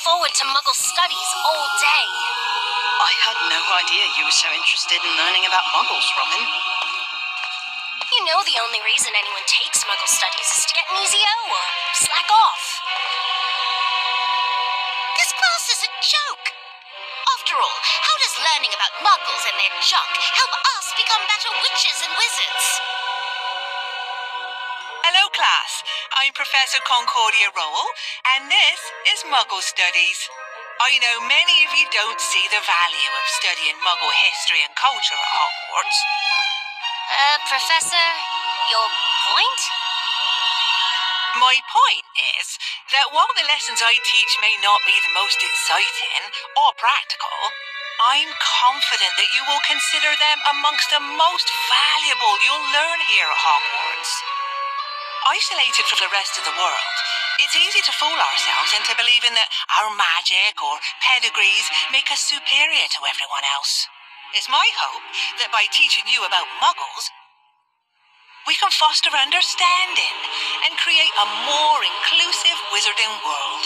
forward to Muggle studies all day. I had no idea you were so interested in learning about Muggles, Robin. You know the only reason anyone takes Muggle studies is to get an easy O or slack off. This class is a joke. After all, how does learning about Muggles and their junk help us become better witches and wizards? Hello, class. I'm Professor Concordia Rowell, and this is Muggle Studies. I know many of you don't see the value of studying Muggle history and culture at Hogwarts. Professor, your point? My point is that while the lessons I teach may not be the most exciting or practical, I'm confident that you will consider them amongst the most valuable you'll learn here at Hogwarts. Isolated from the rest of the world, it's easy to fool ourselves into believing that our magic or pedigrees make us superior to everyone else. It's my hope that by teaching you about Muggles, we can foster understanding and create a more inclusive wizarding world.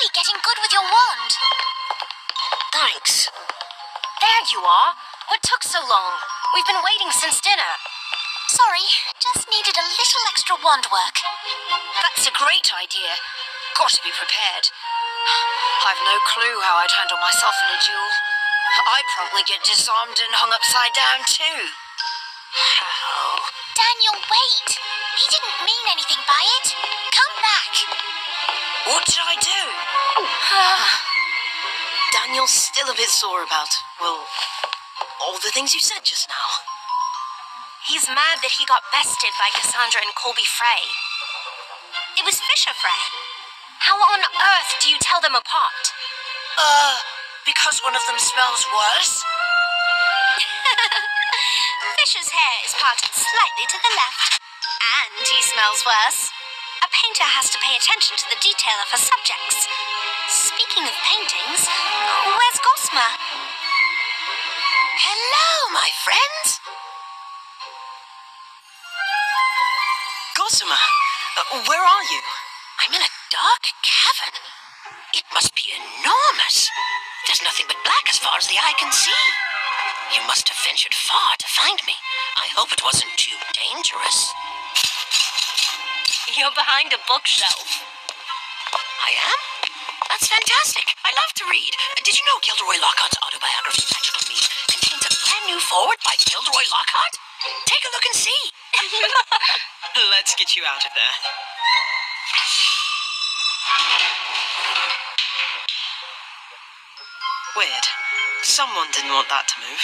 really getting good with your wand. Thanks. There you are. What took so long? We've been waiting since dinner. Sorry, just needed a little extra wand work. That's a great idea. Got to be prepared. I've no clue how I'd handle myself in a duel. I'd probably get disarmed and hung upside down too. How? Daniel, wait. He didn't mean anything by it. Come back. What did I do? Daniel's still a bit sore about, well, all the things you said just now. He's mad that he got bested by Cassandra and Colby Frey. It was Fisher Frey. How on earth do you tell them apart? Because one of them smells worse? Fisher's hair is parted slightly to the left, and he smells worse. A painter has to pay attention to the detail of her subjects. Speaking of paintings, where's Gossamer? Hello, my friends. Gossamer, where are you? I'm in a dark cavern. It must be enormous. There's nothing but black as far as the eye can see. You must have ventured far to find me. I hope it wasn't too dangerous. You're behind a bookshelf. I am? That's fantastic. I love to read. Did you know Gilderoy Lockhart's autobiography, Magical Me, contains a brand new foreword by Gilderoy Lockhart? Take a look and see. Let's get you out of there. Weird. Someone didn't want that to move.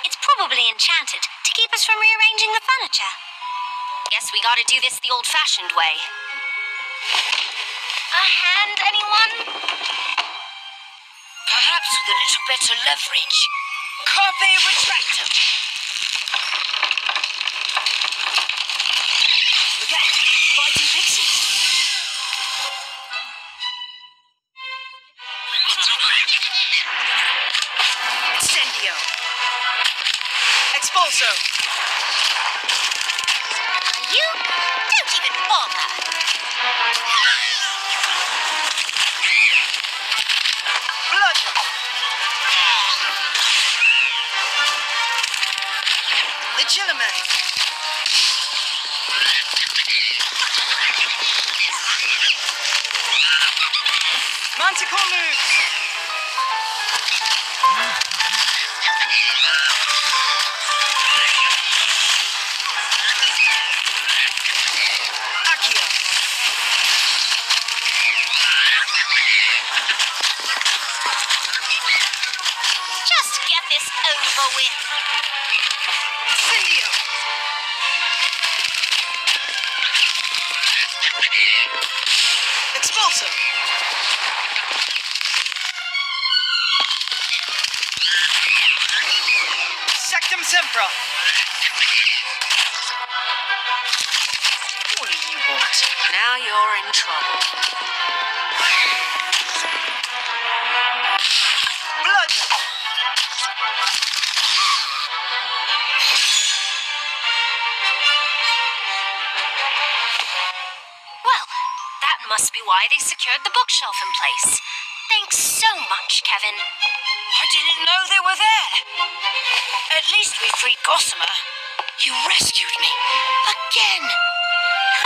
It's probably enchanted to keep us from rearranging the furniture. Guess we gotta do this the old-fashioned way. A hand, anyone? Perhaps with a little better leverage. Carpe retractum. Look out, fighting pixies. Incendio. Expulso. You don't even bother. Bludgeon. Legilimate. Manticore moves. Accio. Just get this over with. Incendio. Expulso. Sectum Sempra. What do you want? Now you're in trouble. Bludgeon. Well, that must be why they secured the bookshelf in place. Thanks so much, Kevin. I didn't know they were there. At least we freed Gossamer. You rescued me. Again.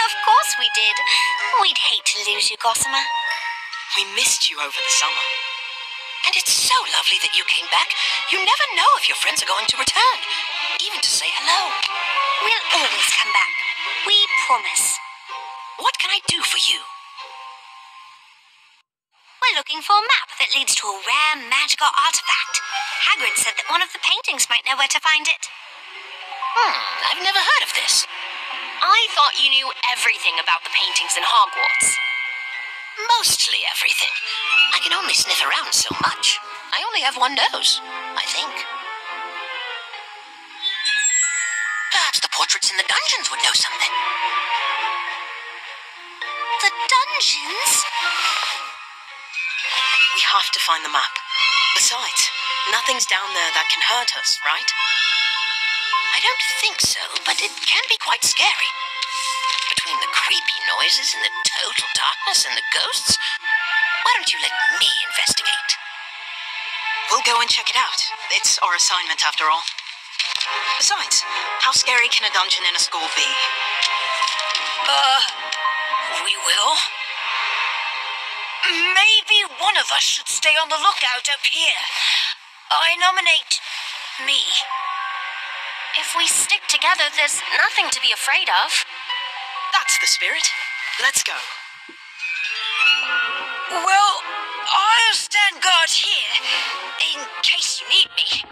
Of course we did. We'd hate to lose you, Gossamer. We missed you over the summer. And it's so lovely that you came back. You never know if your friends are going to return. Even to say hello. We'll always come back. We promise. What can I do for you? We're looking for a map that leads to a rare magical artifact. Hagrid said that one of the paintings might know where to find it. I've never heard of this. I thought you knew everything about the paintings in Hogwarts. Mostly everything. I can only sniff around so much. I only have one nose, I think. Perhaps the portraits in the dungeons would know something. The dungeons? We have to find the map. Besides, nothing's down there that can hurt us, right? I don't think so, but it can be quite scary. Between the creepy noises and the total darkness and the ghosts, Why don't you let me investigate? We'll go and check it out. It's our assignment, after all. Besides, how scary can a dungeon in a school be? We will. Maybe one of us should stay on the lookout up here. I nominate me. If we stick together, there's nothing to be afraid of. That's the spirit. Let's go. Well, I'll stand guard here, in case you need me.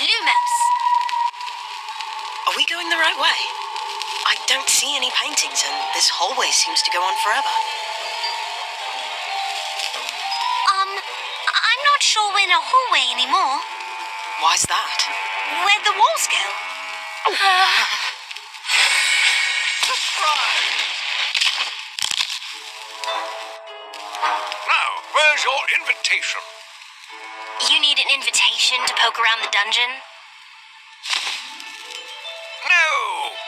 Lumos. Are we going the right way? I don't see any paintings, and this hallway seems to go on forever. I'm not sure we're in a hallway anymore. Why's that? Where'd the walls go? Now, where's your invitation? You need an invitation to poke around the dungeon? No,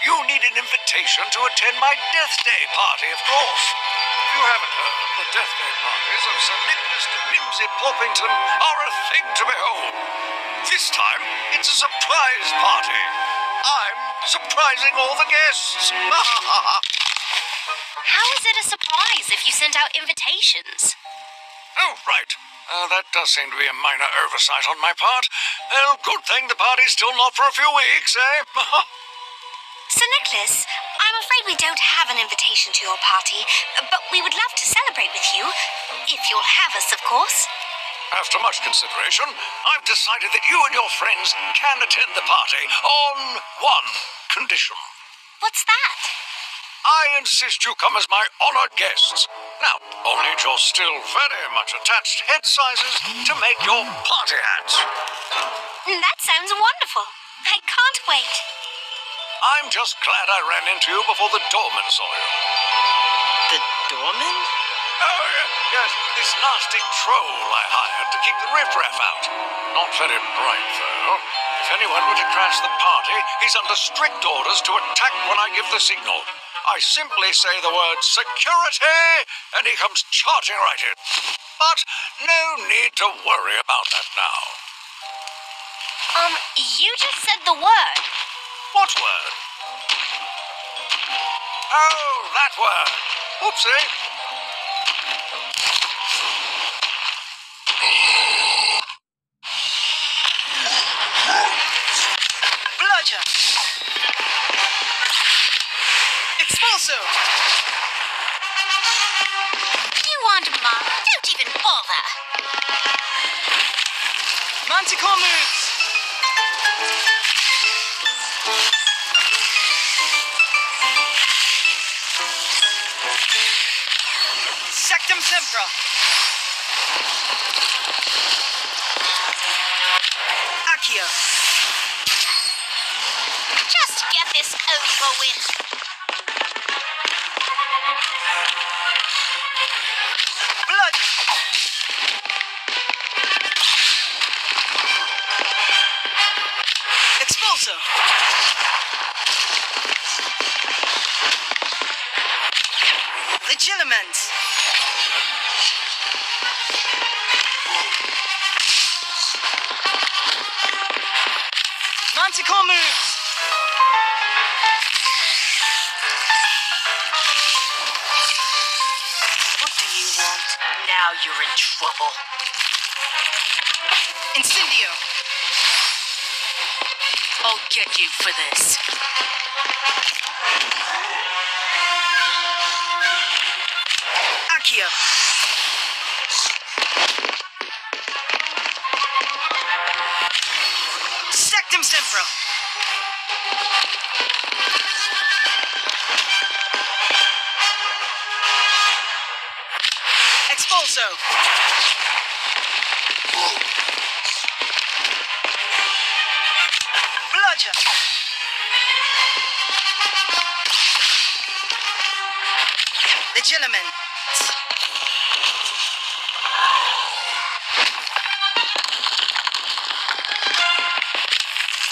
you need an invitation to attend my Death Day party, of course. If you haven't heard, the Death Day parties of Sir Nicholas de Mimsy Porpington are a thing to behold. This time, it's a surprise party. I'm surprising all the guests. How is it a surprise if you sent out invitations? Oh, right. That does seem to be a minor oversight on my part. Well, good thing the party's still not for a few weeks, eh? Sir Nicholas, I'm afraid we don't have an invitation to your party, but we would love to celebrate with you. If you'll have us, of course. After much consideration, I've decided that you and your friends can attend the party on one condition. What's that? I insist you come as my honored guests. Now, I'll need your still very much attached head sizes to make your party hats. That sounds wonderful. I can't wait. I'm just glad I ran into you before the doorman saw you. The doorman? Oh, yes, this nasty troll I hired to keep the riffraff out. Not very bright, though. If anyone were to crash the party, he's under strict orders to attack when I give the signal. I simply say the word security, and he comes charging right in. But no need to worry about that now. You just said the word. What word? Oh, that word. Oopsie. Bludger! Expulso! You want Mum? Don't even bother. Manticore moves! Sectum Sempra! Accio! Just get this over with. Bludger! Expulso! Legilimens! Manticore moves! What do you want? Now you're in trouble. Incendio! I'll get you for this. Accio! Sectum Sempra! Expulso! Bludger! Legilimens!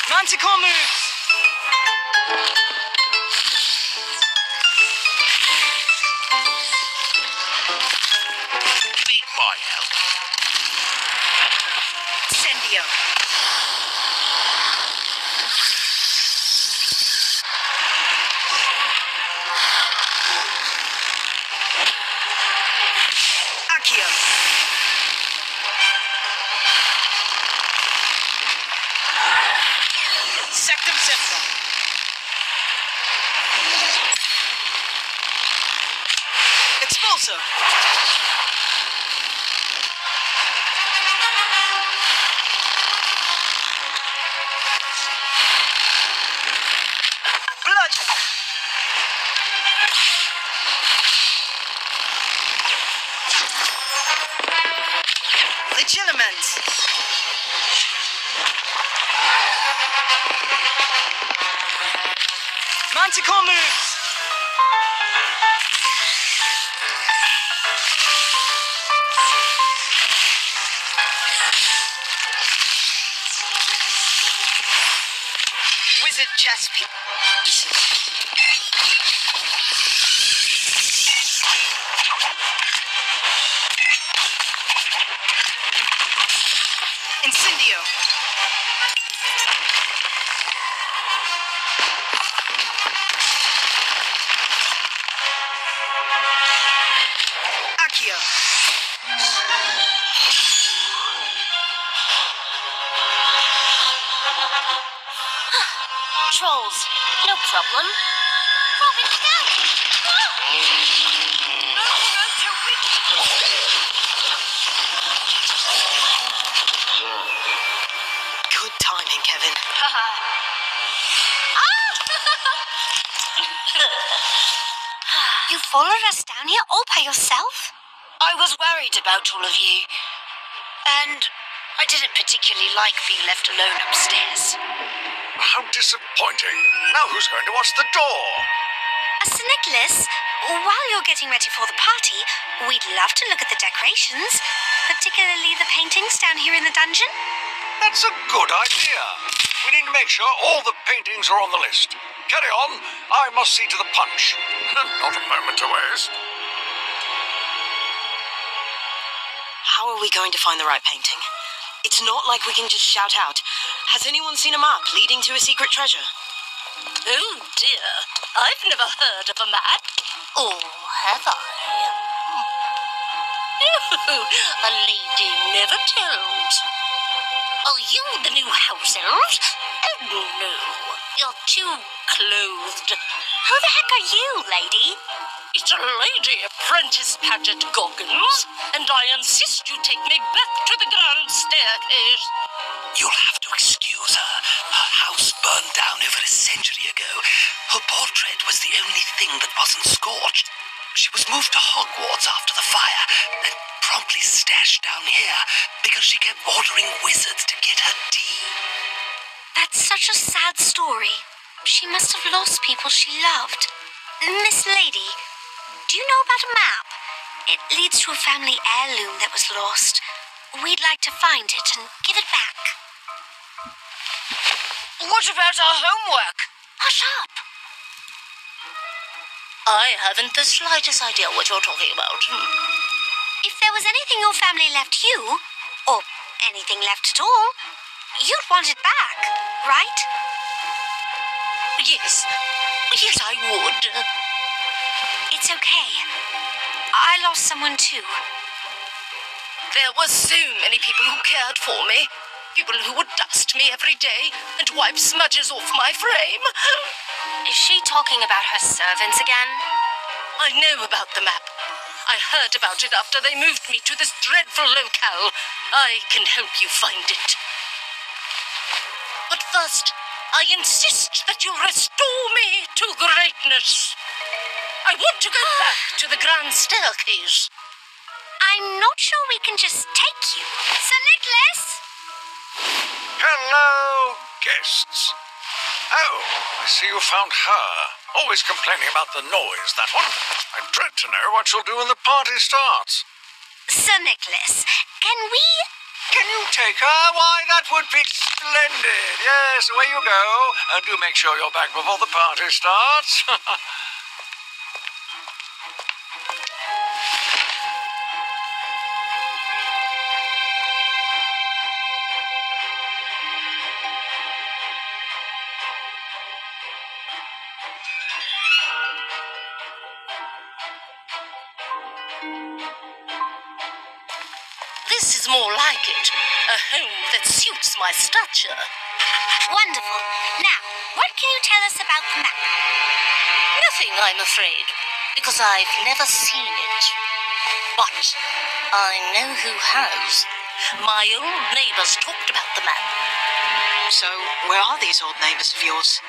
Manticore moves! Need my help. Incendio. Accio. Sectum Sempra. Expulso. Bludgeon. Legilimens. Manticore moves. Wizard chess pieces. Incendio. Accio. Trolls, no problem. Robin, no! Good timing, Kevin. You followed us down here all by yourself? I was worried about all of you. And I didn't particularly like being left alone upstairs. How disappointing. Now who's going to watch the door? Sir Nicholas, while you're getting ready for the party, we'd love to look at the decorations, particularly the paintings down here in the dungeon. That's a good idea. We need to make sure all the paintings are on the list. Carry on. I must see to the punch. Not a moment to waste. How are we going to find the right painting? It's not like we can just shout out. Has anyone seen a map leading to a secret treasure? Oh dear, I've never heard of a map. Or have I? A lady never tells. Are you the new house elf? Oh no, you're too clothed. Who the heck are you, lady? It's a lady apprentice Paget Goggins, and I insist you take me back to the grand staircase. You'll have to excuse her. Her house burned down over a century ago. Her portrait was the only thing that wasn't scorched. She was moved to Hogwarts after the fire, and promptly stashed down here because she kept ordering wizards to get her tea. That's such a sad story. She must have lost people she loved. Miss Lady, do you know about a map? It leads to a family heirloom that was lost. We'd like to find it and give it back. What about our homework? Hush up. I haven't the slightest idea what you're talking about. If there was anything your family left you, or anything left at all, you'd want it back, right? Yes, I would. It's okay. I lost someone too. There were so many people who cared for me. People who would dust me every day and wipe smudges off my frame. Is she talking about her servants again? I know about the map. I heard about it after they moved me to this dreadful locale. I can help you find it. But first, I insist that you restore me to greatness. I want to go back to the grand staircase. I'm not sure we can just take you. Sir Nicholas? Hello, guests. Oh, I see you found her. Always complaining about the noise, that one. I dread to know what she'll do when the party starts. Sir Nicholas, can we... Can you take her? Why, that would be splendid. Yes, away you go. And do make sure you're back before the party starts. This is more like it. A home that suits my stature. Wonderful. Now, what can you tell us about the map? Nothing, I'm afraid, because I've never seen it. But I know who has. My old neighbours talked about the map. So, where are these old neighbours of yours?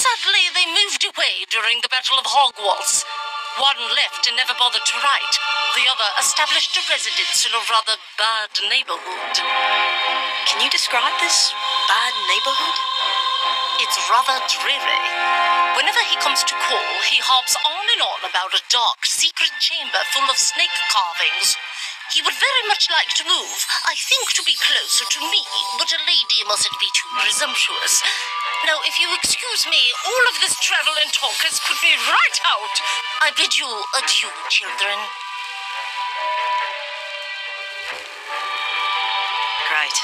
Sadly, they moved away during the Battle of Hogwarts. One left and never bothered to write. The other established a residence in a rather bad neighborhood. Can you describe this bad neighborhood? It's rather dreary. Whenever he comes to call, he harps on and on about a dark, secret chamber full of snake carvings. He would very much like to move, I think, to be closer to me, but a lady mustn't be too presumptuous. Now, if you excuse me, all of this travel and talk has put me right out. I bid you adieu, children. Great.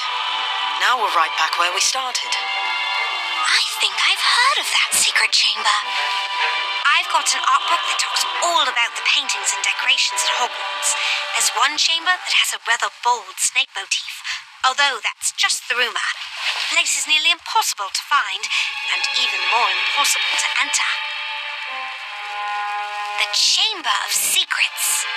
Now we're right back where we started. I think I've heard of that secret chamber. I've got an art book that talks all about the paintings and decorations at Hogwarts. There's one chamber that has a rather bold snake motif, although that's just the rumour. The place is nearly impossible to find, and even more impossible to enter. The Chamber of Secrets.